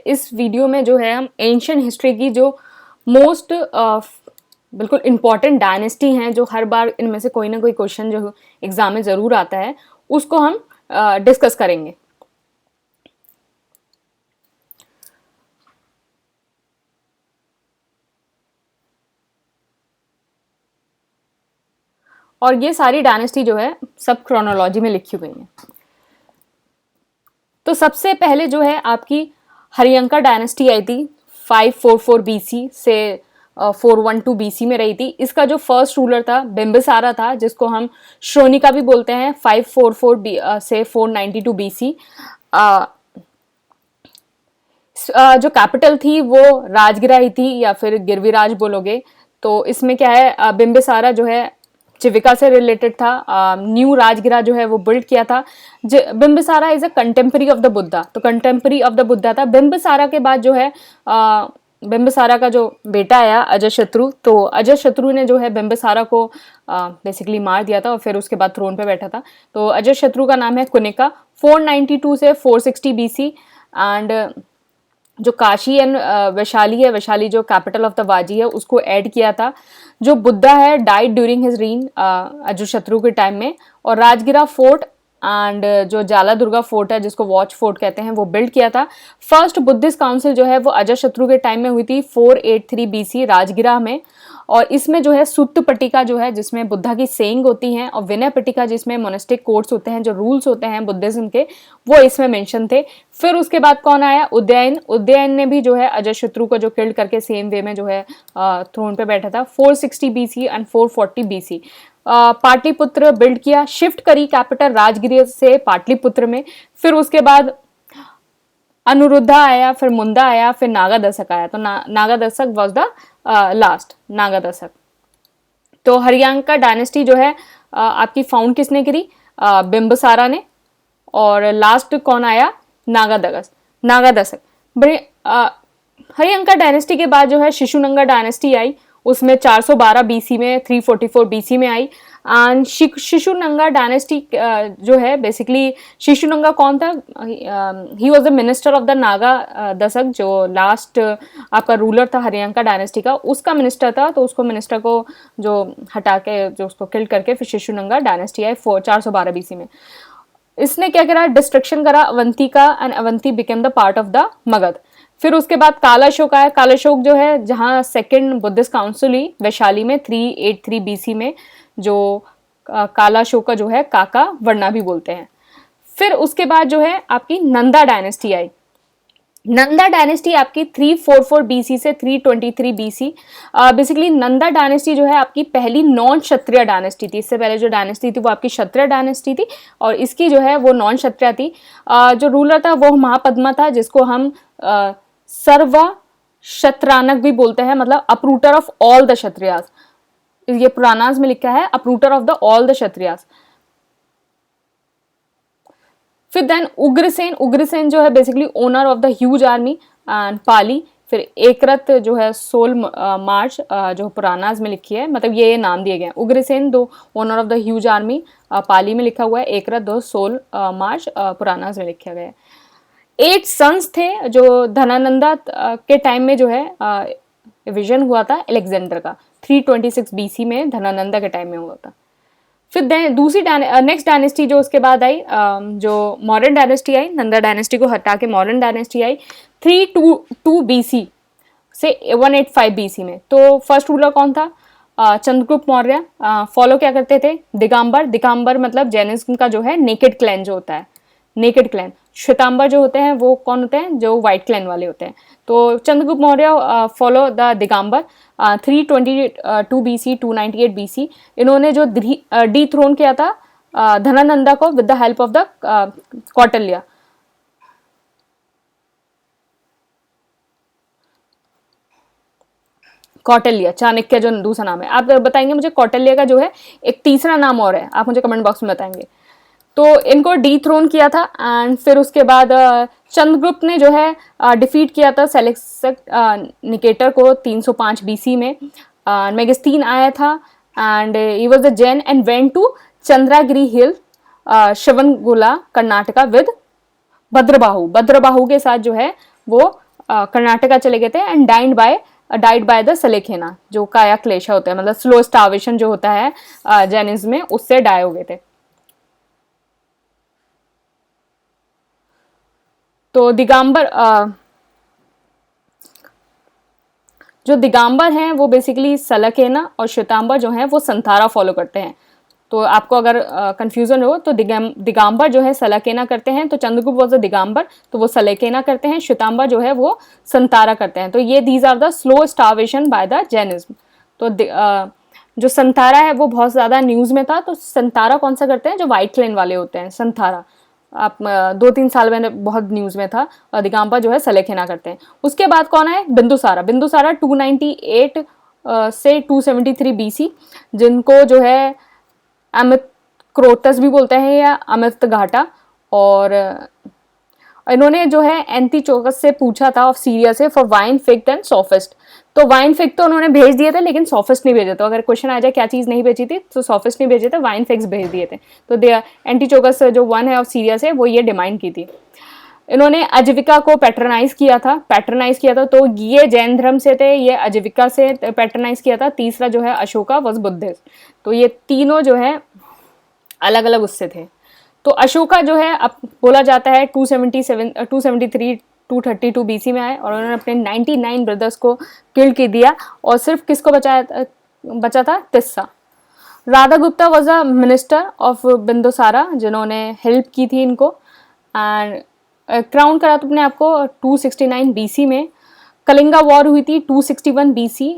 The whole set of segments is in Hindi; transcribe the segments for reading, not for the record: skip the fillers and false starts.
इस वीडियो में जो है हम एंशियंट हिस्ट्री की जो मोस्ट बिल्कुल इम्पॉर्टेंट डायनेस्टी हैं, जो हर बार इनमें से कोई ना कोई क्वेश्चन जो एग्जाम में ज़रूर आता है, उसको हम डिस्कस करेंगे। और ये सारी डायनेस्टी जो है सब क्रोनोलॉजी में लिखी हुई हैं। तो सबसे पहले जो है आपकी हरियंका डायनेस्टी आई थी 544 बीसी से 412 बीसी में रही थी। इसका जो फर्स्ट रूलर था बिम्बिसारा था, जिसको हम श्रोनिका भी बोलते हैं। 544 से 492 बीसी। जो कैपिटल थी वो राजगिरा ही थी, या फिर गिरविराज बोलोगे। तो इसमें क्या है, बिम्बिसारा जो है चिविका से रिलेटेड था। न्यू राजगिरा जो है वो बिल्ड किया था। Bimbisara is a contemporary of the Buddha, तो कंटेम्पररी ऑफ द बुद्धा था। बिम्बिसारा के बाद जो है बिम्बिसारा का जो बेटा आया अजातशत्रु, तो अजातशत्रु ने जो है बिम्बिसारा को बेसिकली मार दिया था और फिर उसके बाद थ्रोन पे बैठा था। तो अजातशत्रु का नाम है कुनिका। 492 से 460 बीसी। एंड जो काशी एंड वैशाली है, वैशाली जो कैपिटल ऑफ द वाजी है, उसको ऐड किया था। जो बुद्धा है died during his reign Ajatashatru के टाइम में। और राजगिरा फोर्ट एंड जो जाला दुर्गा फोर्ट है, जिसको वॉच फोर्ट कहते हैं, वो बिल्ड किया था। फर्स्ट बुद्धिस्ट काउंसिल जो है वो अजातशत्रु के टाइम में हुई थी 483 बीसी राजगिरा में। और इसमें जो है सुत्त पट्टिका जो है, जिसमें बुद्धा की सेइंग होती हैं, और विनय पट्टिका जिसमें मोनेस्टिक कोड्स होते हैं, जो रूल्स होते हैं बुद्धिज्म के, वो इसमें मेंशन थे। फिर उसके बाद कौन आया, उदयन। उदयन ने भी जो है अजातशत्रु को जो किल्ड करके सेम वे में जो है थ्रोन पे बैठा था। 460 BC and 440 BC. Pataliputra build किया, शिफ्ट करी कैपिटल राजगिरी से पाटलिपुत्र में। फिर उसके बाद अनुरुद्धा आया, फिर मुंदा आया, फिर नागा दशक आया। तो नागा दशक वॉज द लास्ट, नागा दशक। तो हरियांका डायनेस्टी जो है आपकी फाउंड किसने करी, बिम्बिसारा ने। और लास्ट कौन आया, नागा दशक। हरियांका डायनेस्टी के बाद जो है शिशुनंगा डायनेस्टी आई, उसमें 412 बीसी में 344 बीसी में आई। एंड शिशुनंगा डायनेस्टी जो है बेसिकली, शिशुनंगा कौन था, he was the minister of the Naga दशक। जो लास्ट आपका रूलर था हरियांका डायनेस्टी का, उसका मिनिस्टर था। तो उसको मिनिस्टर को जो हटा के, जो उसको किल करके फिर शिशुनंगा डायनेस्टी आई 412 बीसी में। इसने क्या करा, डिस्ट्रक्शन करा अवंती का, and Avanti became the part of the Magadh. फिर उसके बाद कालाशोक आया। कालाशोक जो है जहाँ सेकेंड बुद्धिस्ट काउंसिल हुई वैशाली में 383 बीसी में, जो कालाशोक जो है काका वर्णा भी बोलते हैं। फिर उसके बाद जो है आपकी नंदा डायनेस्टी आई। नंदा डायनेस्टी आपकी 344 बीसी से 323 बीसी। बेसिकली नंदा डायनेस्टी जो है आपकी पहली नॉन क्षत्रिय डायनेस्टी थी। इससे पहले जो डायनेस्टी थी वो आपकी क्षत्रिय डायनेस्टी थी, और इसकी जो है वो नॉन क्षत्रिय थी। जो रूलर था वो महापद्मा था, जिसको हम सर्व शत्रानक भी बोलते हैं, मतलब uprooter of all the Kshatriyas. ये पुराणास में लिखा है uprooter of the all the Kshatriyas. फिर देन उग्रसेन जो है basically owner of the huge army and Pali. फिर एकरत जो है सोल मार्च, जो पुराणास में लिखी है, मतलब ये नाम दिए गए हैं। उग्रसेन दो owner of the huge army, Pali में लिखा हुआ है। एकरत दो सोल मार्च, पुराणास में लिखा गया है। 8 सन्स थे जो धनानंदा के टाइम में जो है विजन हुआ था अलेक्जेंडर का। 326 बीसी में धनानंदा के टाइम में हुआ था। फिर दूसरी नेक्स्ट डायनेस्टी जो उसके बाद आई, जो मॉडर्न डायनेस्टी आई, नंदा डायनेस्टी को हटा के मॉडर्न डायनेस्टी आई 322 बीसी से 185 बीसी में। तो फर्स्ट रूलर कौन था, चंद्रगुप्त मौर्य। फॉलो क्या करते थे, दिगंबर मतलब जैनिज्म का जो है नेकेड क्लैन जो होता है, नेकेड क्लैन। श्वेतांबर जो होते हैं वो कौन होते हैं, जो व्हाइट क्लैन वाले होते हैं। तो Chandragupta Maurya follow the Digambar. 322 BC 298 BC इन्होंने जो डिथ्रोन किया था धनानंदा को with the help of the Kautilya. Kautilya, Chanakya जो दूसरा नाम है। आप बताएंगे मुझे कौटिल्य का जो है एक तीसरा नाम और है, आप मुझे कमेंट बॉक्स में बताएंगे। तो इनको डिथ्रोन किया था। एंड फिर उसके बाद चंद्रगुप्त ने जो है डिफीट किया था निकेटर को 305 बीसी में। मेगस्तीन आया था and he was the Jain and went to Chandragiri hill Shravanabelagola Karnataka with Bhadrabahu के साथ जो है वो कर्नाटका चले गए थे and died by the sallekhana, जो काया क्लेशा होता है, मतलब स्लो स्टार्वेशन जो होता है जैनिज्म में, उससे डाई हो गए थे। तो दिगंबर जो दिगंबर हैं वो बेसिकली सलकेना और श्वेतांबर जो हैं वो संथारा फॉलो करते हैं। तो आपको अगर कंफ्यूजन हो तो दिगंबर जो है सलकेना करते हैं, तो चंद्रगुप्त वॉज अ दिगंबर, तो वो सलकेना करते हैं, श्वेतांबर जो है वो संतारा करते हैं। तो ये these are the slow starvation by the Jainism. तो जो संतारा है वो बहुत ज़्यादा न्यूज़ में था। तो संतारा कौन सा करते हैं, जो वाइट क्लेन वाले होते हैं, संतारा आप 2-3 साल में बहुत न्यूज़ में था। और दिगंबर जो है सलेखेना करते हैं। उसके बाद कौन है, बिंदुसारा। बिंदुसारा 298 से 273 BC, जिनको जो है अमित क्रोटस भी बोलते हैं या अमित घाटा। और इन्होंने जो है एंटीचोकस से पूछा था ऑफ सीरिया से for wine fig and sophist. तो वाइन फिग तो उन्होंने भेज दिए थे लेकिन सोफिस्ट नहीं भेजे। तो अगर क्वेश्चन आ जाए क्या चीज़ नहीं भेजी थी, तो सोफिस्ट नहीं भेजे थे, वाइन फिग्स भेज दिए थे। तो एंटीचोकस जो वन है ऑफ सीरिया से, वो ये डिमांड की थी। इन्होंने आजीविका को पैट्रनाइज किया था। तो ये जैन धर्म से थे, ये आजीविका से पैट्रनाइज किया था। तीसरा जो है अशोका वॉज बुद्धिस्ट। तो ये तीनों जो है अलग अलग उससे थे। तो अशोका जो है अब बोला जाता है 232 BC में आए और उन्होंने अपने 99 ब्रदर्स को किल कर दिया और सिर्फ किसको बचा था, Tissa. Radha Gupta was a minister of Bindusara, जिन्होंने हेल्प की थी इनको। एंड क्राउन करा तुमने आपको 269 BC में। कलिंगा वॉर हुई थी 261 BC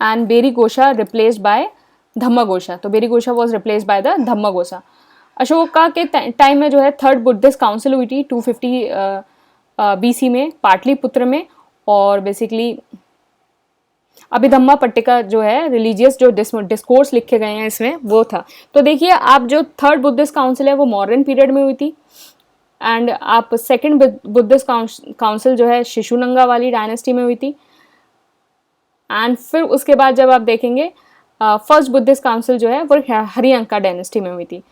and Berigosha replaced by Dhammaghosha. तो Berigosha was replaced by the Dhammaghosha. Ashoka के टाइम में जो है थर्ड बुद्धिस्ट काउंसिल हुई थी 250 BC में पाटलिपुत्र में। और बेसिकली अभिधम्मा पट्टिका जो है रिलीजियस जो डिस्कोर्स लिखे गए हैं इसमें, वो था। तो देखिए आप, जो थर्ड बुद्धिस्ट काउंसिल है वो मॉडर्न पीरियड में हुई थी। एंड आप सेकंड बुद्धिस्ट काउंसिल जो है शिशुनंगा वाली डायनेस्टी में हुई थी। एंड फिर उसके बाद जब आप देखेंगे फर्स्ट बुद्धिस्ट काउंसिल जो है वो हरियंका डायनेस्टी में हुई थी।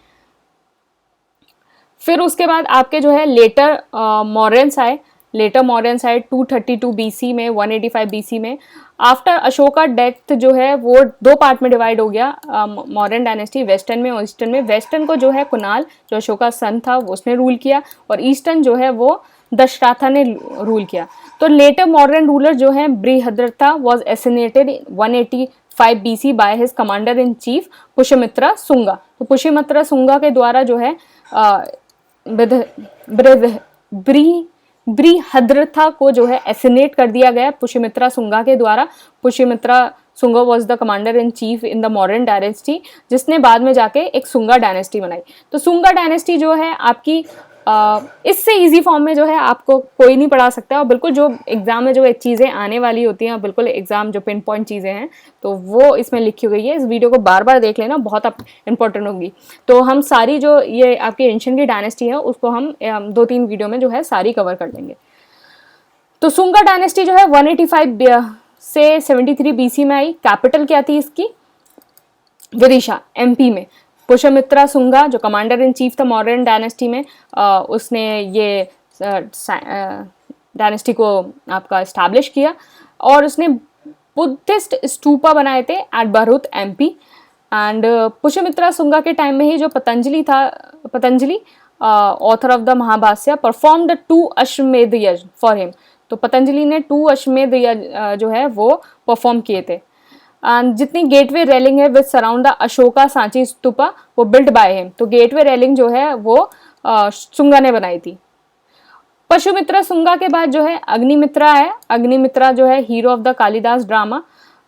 फिर उसके बाद आपके जो है लेटर मॉरेंस आए 232 BC में, 185 BC में। आफ्टर अशोका डेथ जो है वो दो पार्ट में डिवाइड हो गया मॉडर्न डायनेस्टी, वेस्टर्न में और ईस्टर्न में। वेस्टर्न को जो है कुणाल, जो अशोका सन था, उसने रूल किया, और ईस्टर्न जो है वो दशरथा ने रूल किया। तो लेटर मॉडर्न रूलर जो है Brihadratha was assassinated 185 BC by his commander in chief Pushyamitra Sunga. तो पुष्यमित्रा सुंगा के द्वारा जो है बृहद्रथा को जो है एसिनेट कर दिया गया पुष्यमित्रा सुंगा के द्वारा। Pushyamitra Sunga was the commander in chief in the modern dynasty, जिसने बाद में जाके एक सुंगा डायनेस्टी बनाई। तो सुंगा डायनेस्टी जो है आपकी इससे इजी फॉर्म में जो है आपको कोई नहीं पढ़ा सकता, और बिल्कुल जो एग्जाम में जो चीज़ें आने वाली होती हैं, बिल्कुल एग्जाम जो पिन पॉइंट चीज़ें हैं, तो वो इसमें लिखी गई है। इस वीडियो को बार बार देख लेना, बहुत इंपॉर्टेंट होगी। तो हम सारी जो ये आपकी एंशियंट की डायनेस्टी है उसको हम 2-3 वीडियो में जो है सारी कवर कर लेंगे। तो सुंगा डायनेस्टी जो है 185 से 73 BC में आई। कैपिटल क्या थी इसकी, विदिशा, MP में। पुष्यमित्रा सुंगा जो कमांडर इन चीफ था मॉडर्न डायनेस्टी में, उसने ये डायनेस्टी को आपका इस्टेब्लिश किया, और उसने बुद्धिस्ट स्तूपा बनाए थे at Bharuch MP। And Pushyamitra Sunga के टाइम में ही जो Patanjali author of the Mahabhashya perform the 2 Ashvamedha यज्ञ फॉर हिम। तो पतंजलि ने 2 अश्वमेध यज्ञ जो है वो परफॉर्म किए थे। जितनी गेटवे रेलिंग है with surround the Ashoka Sanchi stupa वो बिल्ट बाय हिम। तो गेटवे रेलिंग जो है वो सुंगा ने बनाई थी। पुष्यमित्रा सुंगा के बाद जो है अग्निमित्रा है। अग्निमित्रा जो है hero of the Kalidasa drama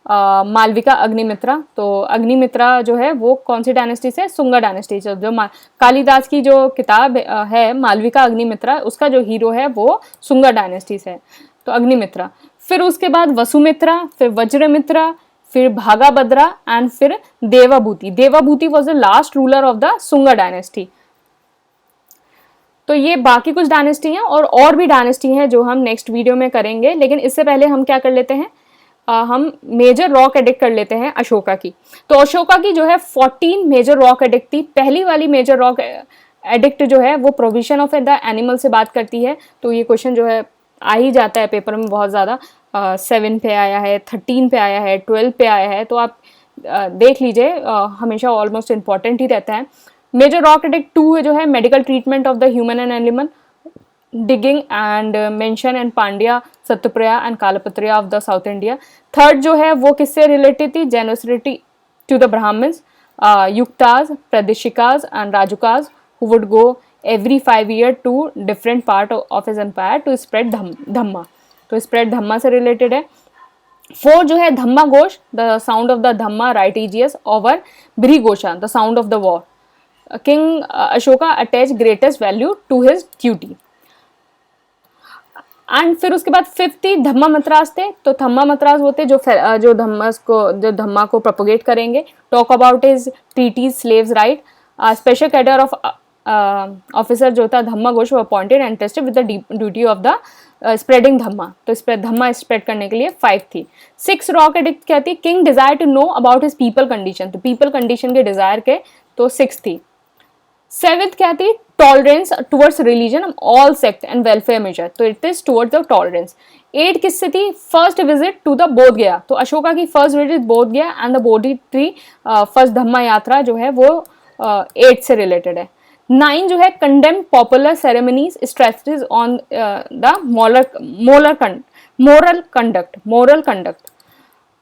Malavika Agnimitra. तो अग्निमित्रा जो है वो कौन सी डायनेस्टी से, सुंगा डायनेस्टी से। जो कालिदास की जो किताब है मालविका अग्निमित्रा, उसका जो हीरो है वो सुंगा डायनेस्टी से है। तो अग्निमित्रा, फिर उसके बाद वसुमित्रा, फिर वज्रमित्रा, फिर भागाभद्रा एंड फिर Devabhuti. Devabhuti was the last ruler of the Sunga dynasty. तो ये बाकी कुछ डायनेस्टी हैं और भी डायनेस्टी हैं जो हम नेक्स्ट वीडियो में करेंगे, लेकिन इससे पहले हम क्या कर लेते हैं, हम मेजर रॉक एडिक्ट कर लेते हैं अशोका की। तो अशोका की जो है 14 मेजर रॉक एडिक्ट थी। पहली वाली मेजर रॉक एडिक्ट जो है वो प्रोविजन ऑफ द एनिमल से बात करती है। तो ये क्वेश्चन जो है आ ही जाता है पेपर में बहुत ज़्यादा, 7 पे आया है, 13 पे आया है, 12 पे आया है, तो आप देख लीजिए, हमेशा ऑलमोस्ट इम्पॉर्टेंट ही रहता है। मेजर रॉक एडिक्ट 2 है जो है medical treatment of the human and animal, digging and mention and Pandya, Satyapriya and Kalapatriya of the south India. Third जो है वो किससे रिलेटेड थी, generosity to the Brahmans, Yuktas, Pradeshikas and Rajukas who would go every 5 years to different part of his empire to spread Dhamma, तो spread धम्मा से related है। 4 जो है Dhamma Ghosh, the sound of the Dhamma right aegis over Bhrighosha, the sound of the war. King Ashoka attached greatest value to his duty. And फिर उसके बाद 5th थी धम्मा मतरास थे, तो धम्मा मतरास होते जो धम्मा को प्रोपोगेट करेंगे। Talk about his treaties slaves right, special cadre of officer जो था धम्मा घोष वो appointed and tested with the duty of the spreading Dhamma, तो धम्मा स्प्रेड करने के लिए 5 थी। 6 रॉक एडिक्ट क्या थी, king desire to know about his people condition, तो पीपल कंडीशन के डिजायर के, तो 6 थी। 7th क्या थी, tolerance towards religion all sect and welfare measure, तो it is towards the tolerance. 8 किससे थी, फर्स्ट विजिट टू द बोध गया, तो अशोका की first visit Bodh Gaya and the Bodhi tree, first Dhamma yatra जो है वो 8 से रिलेटेड है। 9 जो है condemn popular ceremonies stresses on the moral conduct.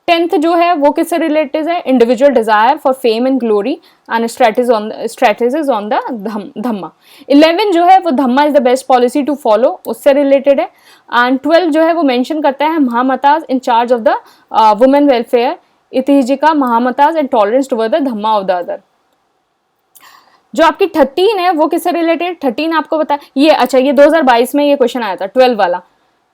10th जो है वो किससे रिलेटेड है, individual desire for fame and glory and strategies on the Dhamma. 11 जो है वो Dhamma is the best policy to follow, उससे रिलेटेड है। एंड 12 जो है वो मेंशन करता है Mahamatas in charge of the women welfare, Ithijhaka Mahamatas and tolerance toward the Dhamma of the other. जो आपकी 13 है वो किससे रिलेटेड, 13 आपको बता ये, अच्छा ये 2022 में ये क्वेश्चन आया था 12 वाला,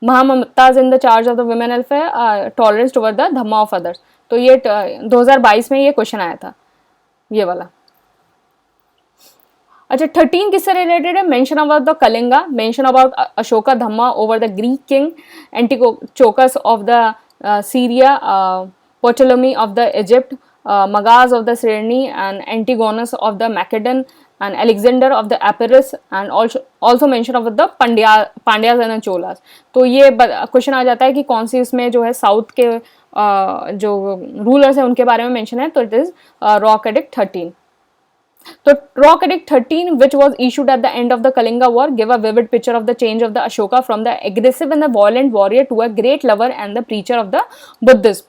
Mahamatas in the charge of the women welfare, tolerance toward the Dhamma of others, तो ये 2022 में ये क्वेश्चन आया था ये वाला। अच्छा 13 किससे रिलेटेड है, mention about the Kalinga, mention about Ashoka Dhamma over the Greek king Antiochus of the Syria, Ptolemy of the Egypt, Magaz of the Cyrene and Antigonus of the Macedon and Alexander of the Epirus and also mention of the Pandyas and the Cholas। तो ये क्वेश्चन आ जाता है कि कौन सी इसमें जो है साउथ के जो रूलर्स हैं उनके बारे में मेंशन है, तो इट इज रॉक एडिक्ट 13। तो rock edict 13 which was issued at the end of the Kalinga war give a vivid picture of the change of the Ashoka from the aggressive and the violent warrior to a great lover and the preacher of the Buddhism.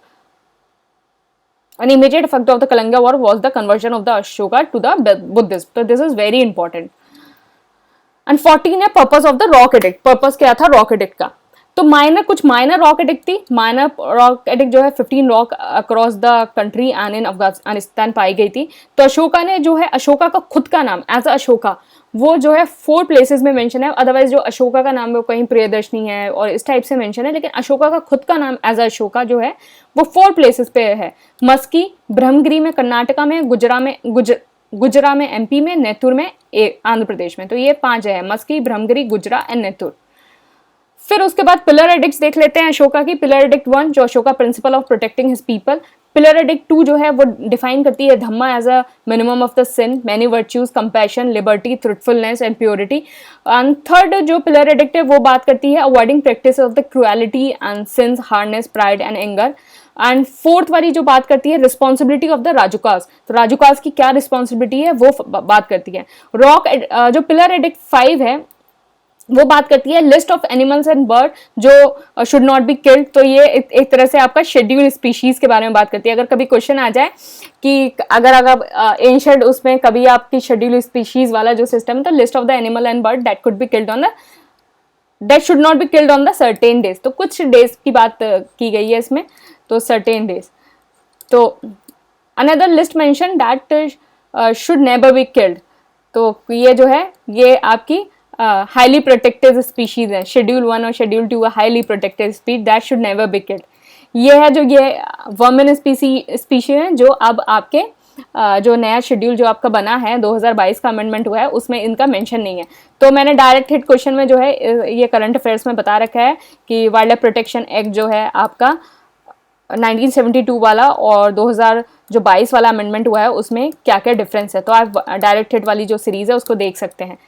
An immediate effect of the Kalinga war was the conversion of the Ashoka to the Buddhism. So this is very important. And 14 है purpose of the rock edict. Purpose क्या था rock edict का, तो कुछ माइनर रॉक एडिक्ट थी। माइनर रॉक एडिक्ट जो है 15 rock across the country and in Afghanistan पाई गई थी। तो अशोका ने जो है, अशोका का खुद का नाम एज अशोका वो जो है 4 प्लेसेस में मेंशन है, अदरवाइज जो अशोका का नाम है वो कहीं प्रियदर्शनी है और इस टाइप से मेंशन है, लेकिन अशोका का खुद का नाम एज अशोका जो है वो 4 प्लेसेस पे है। मस्की, ब्रह्मगिरी में कर्नाटका में, गुजरा में एमपी में, नेतुर में आंध्र प्रदेश में। तो ये 5 है, मस्की, ब्रह्मगिरी, गुजरा एंड नेतुर। फिर उसके बाद पिलर एडिक्ट्स देख लेते हैं अशोका की। पिलर एडिक्ट 1 जो Ashoka principle of protecting his people. Pillar edict 2 जो है वो डिफाइन करती है Dhamma as a minimum of the sin, many virtues, compassion, liberty, truthfulness and purity. And third जो पिलर एडिक्ट है वो बात करती है avoiding practice of the cruelty and sins, hardness, pride and anger. And fourth वाली जो बात करती है रिस्पॉन्सिबिलिटी ऑफ द राजुकास, तो राजुकास की क्या रिस्पॉन्सिबिलिटी है वो बात करती है। रॉक जो पिलर एडिक्ट 5 है वो बात करती है list of animals and bird जो शुड नॉट बी किल्ड। तो ये एक तरह से आपका शेड्यूल स्पीशीज के बारे में बात करती है। अगर कभी क्वेश्चन आ जाए कि अगर एंशिएंट उसमें कभी आपकी शेड्यूल स्पीशीज वाला जो सिस्टम है, तो list of the animal and bird that could be killed on the, that should not be killed on the certain days. तो कुछ डेज की बात की गई है इसमें, तो सर्टेन डेज। तो another list mention that should never be killed. तो ये जो है ये आपकी हाईली प्रोटेक्टेड स्पीशीज है। शेड्यूल 1 और schedule 2 highly protected species that should never be killed. ये है जो ये वर्मिन स्पीशीज है जो अब आपके जो नया शेड्यूल जो आपका बना है 2022 का अमेंडमेंट हुआ है उसमें इनका मेंशन नहीं है। तो मैंने डायरेक्ट हिट क्वेश्चन में जो है ये करंट अफेयर्स में बता रखा है कि वाइल्ड लाइफ प्रोटेक्शन एक्ट जो है आपका 1972 वाला और 2022 वाला अमेंडमेंट हुआ है उसमें क्या क्या डिफरेंस है। तो आप डायरेक्ट हिट वाली जो सीरीज है उसको देख सकते हैं।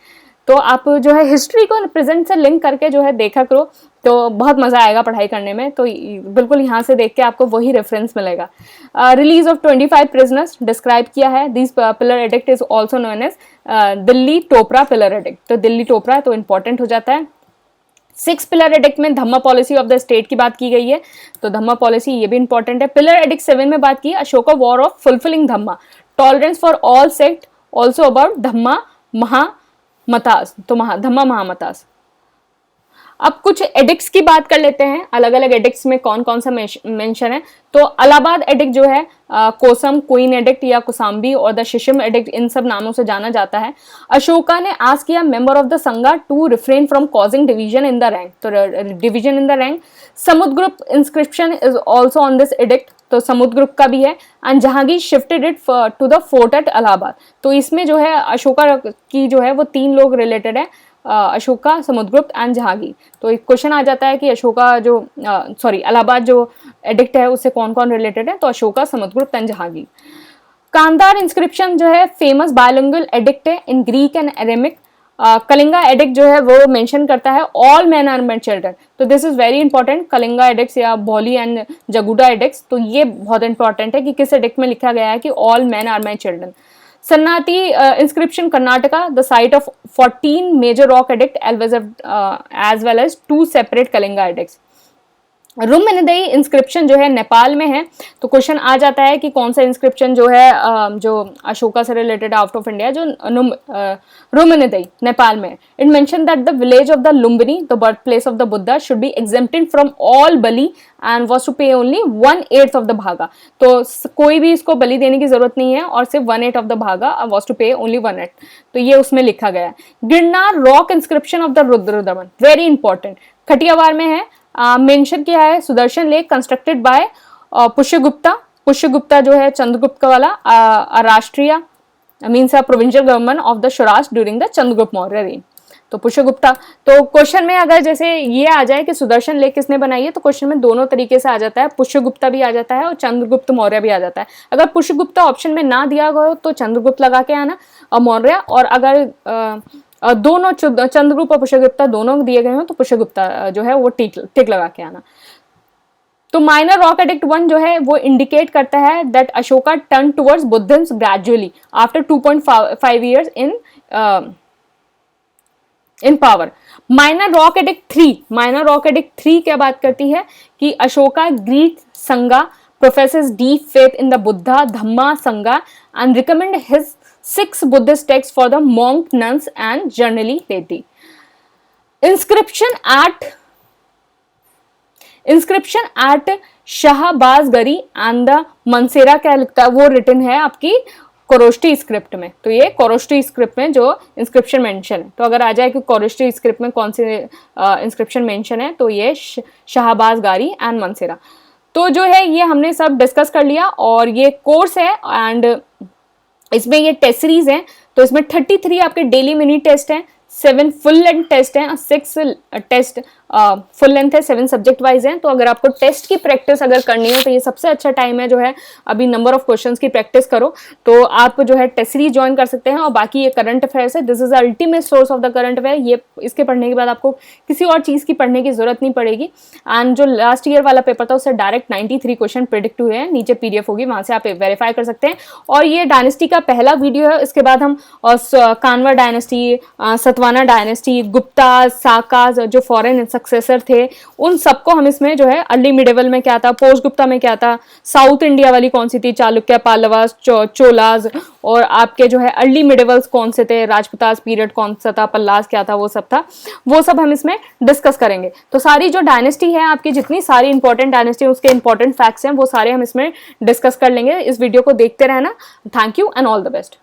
तो आप जो है हिस्ट्री को प्रेजेंट से लिंक करके जो है देखा करो, तो बहुत मज़ा आएगा पढ़ाई करने में। तो बिल्कुल यहाँ से देख के आपको वही रेफरेंस मिलेगा। रिलीज ऑफ 25 प्रिजनर्स डिस्क्राइब किया है। This pillar edict is also known as Delhi Topra pillar edict. तो दिल्ली टोपरा तो इंपॉर्टेंट हो जाता है। 6 पिलर एडिक्ट में धम्मा पॉलिसी ऑफ द स्टेट की बात की गई है, तो धम्मा पॉलिसी ये भी इंपॉर्टेंट है। पिलर एडिक्ट 7 में बात की Ashoka war of fulfilling Dhamma, tolerance for all sect, also about Dhamma Mahamatas, तो धम्मा महामतास। अब कुछ एडिक्ट्स की बात कर लेते हैं, अलग अलग एडिक्ट्स में कौन कौन सा मेंशन है। तो अलाहाबाद एडिक्ट जो है कोसम, क्वीन एडिक्ट या कुसाम्बी और द शिशम एडिक्ट, इन सब नामों से जाना जाता है। अशोका ने आस्क किया member of the Sangha to refrain from causing division in the rank, तो division in the rank. Samudragupta inscription is also on this edict, तो समुद्रगुप्त का भी है। And Jahangir shifted it to the fort at Allahabad, तो इसमें जो है अशोका की जो है वो 3 लोग रिलेटेड है, अशोका, समुद्रगुप्त एंड जहांगीर। तो एक क्वेश्चन आ जाता है कि अशोका जो इलाहाबाद जो एडिक्ट है उससे कौन कौन रिलेटेड है, तो अशोका, समुद्रगुप्त एंड जहांगीर। कांधार इंस्क्रिप्शन जो है फेमस बायलिंगुअल एडिक्ट है in Greek and Aramaic. Kalinga edict जो है वो मेंशन करता है all men are my children, तो this is very important. Kalinga edicts या भोली एंड जगुडा एडिक्ट्स, तो ये बहुत इंपॉर्टेंट है कि किस एडिक्ट में लिखा गया है कि all men are my children. Sannati inscription Karnataka, the site of 14 major rock edict as well as 2 separate Kalinga edicts. Rummindei inscription जो है नेपाल में है, तो क्वेश्चन आ जाता है कि कौन सा इंस्क्रिप्शन जो है जो अशोका से रिलेटेड आउट ऑफ इंडिया, जो रुमनिदई नेपाल में। It mention that the village of the Lumbini, the birth place of the Buddha, should be exempted from all bali and was to pay only 1/8 of the bhaga, तो कोई भी इसको बलि देने की जरूरत नहीं है और सिर्फ 1/8 of the bhaga, was to pay only 1/8, तो ये उसमें लिखा गया है। Girnar rock inscription of the Rudradaman, very important, Kathiawar में है। मेंशन किया है Sudarshan lake constructed by Pushyagupta. Pushyagupta जो है चंद्रगुप्त वाला rashtriya means provincial government of the swaraj during the Chandragupta Maurya reign, तो पुष्यगुप्ता। तो क्वेश्चन में अगर जैसे ये आ जाए कि सुदर्शन लेक किसने बनाई है, तो क्वेश्चन में दोनों तरीके से आ जाता है, पुष्यगुप्ता भी आ जाता है और चंद्रगुप्त मौर्य भी आ जाता है। अगर पुष्यगुप्ता ऑप्शन में ना दिया गया हो तो चंद्रगुप्त लगा के आना और मौर्य, और अगर दोनों चंद्रगुप्त और पुष्यगुप्ता दोनों दिए गए हो तो पुष्यगुप्ता जो है वो टिक लगा के आना। तो माइनर रॉक एडिक्ट 1 जो है वो इंडिकेट करता है that Ashoka turn towards Buddhism gradually after 2.5 years in power. Minor rock edict 3 क्या बात करती है कि Ashoka Greek Sangha professes deep faith in the Buddha Dhamma Sangha and recommend his 6 Buddhist texts for the monk, nuns and generally laity. Inscription at Shahbazgarhi and the Mansehra क्या लिखता है, वो रिटन है आपकी कोरोष्टी स्क्रिप्ट में, तो ये कोरोष्टी स्क्रिप्ट में जो इंस्क्रिप्शन मेंशन है। तो अगर आ जाए कि कोरोष्टी स्क्रिप्ट में कौन सी इंस्क्रिप्शन मेंशन है, तो ये शाहबाजगारी एंड मनसेरा। तो जो है ये हमने सब डिस्कस कर लिया, और ये कोर्स है एंड इसमें ये टेस्ट सीरीज हैं, तो इसमें 33 आपके डेली मिनी टेस्ट हैं, 7 फुल लेंथ टेस्ट हैं, 6 टेस्ट फुल लेंथ है, 7 सब्जेक्ट वाइज हैं। तो अगर आपको टेस्ट की प्रैक्टिस अगर करनी हो तो ये सबसे अच्छा टाइम है जो है अभी नंबर ऑफ क्वेश्चंस की प्रैक्टिस करो, तो आप जो है टेस्ट सीरीज ज्वाइन कर सकते हैं। और बाकी ये करंट अफेयर्स है, this is ultimate source of the current affair, ये इसके पढ़ने के बाद आपको किसी और चीज़ की पढ़ने की जरूरत नहीं पड़ेगी। एंड जो लास्ट ईयर वाला पेपर था उससे डायरेक्ट 93 क्वेश्चन प्रिडिक्ट हुए हैं, नीचे PDF होगी, वहाँ से आप वेरीफाई कर सकते हैं। और ये डायनेस्टी का पहला वीडियो है, इसके बाद हम कानवा डायनेस्टी, सतवाना डायनेस्टी, गुप्ता, साकाज जो फॉरेन सक्सेसर थे उन सबको हम इसमें जो है अर्ली मिडेवल में क्या था, पोस्ट गुप्ता में क्या था, साउथ इंडिया वाली कौन सी थी, चालुक्य, पालवास, चोलाज, और आपके जो है अर्ली मिडेवल्स कौन से थे, राजपुतास पीरियड कौन सा था, पल्लास क्या था, वो सब था, वो सब हम इसमें डिस्कस करेंगे। तो सारी जो डायनेस्टी है आपकी, जितनी सारी इंपॉर्टेंट डायनेस्टी उसके इंपॉर्टेंट फैक्ट्स हैं वो सारे हम इसमें डिस्कस कर लेंगे। इस वीडियो को देखते रहना। Thank you and all the best.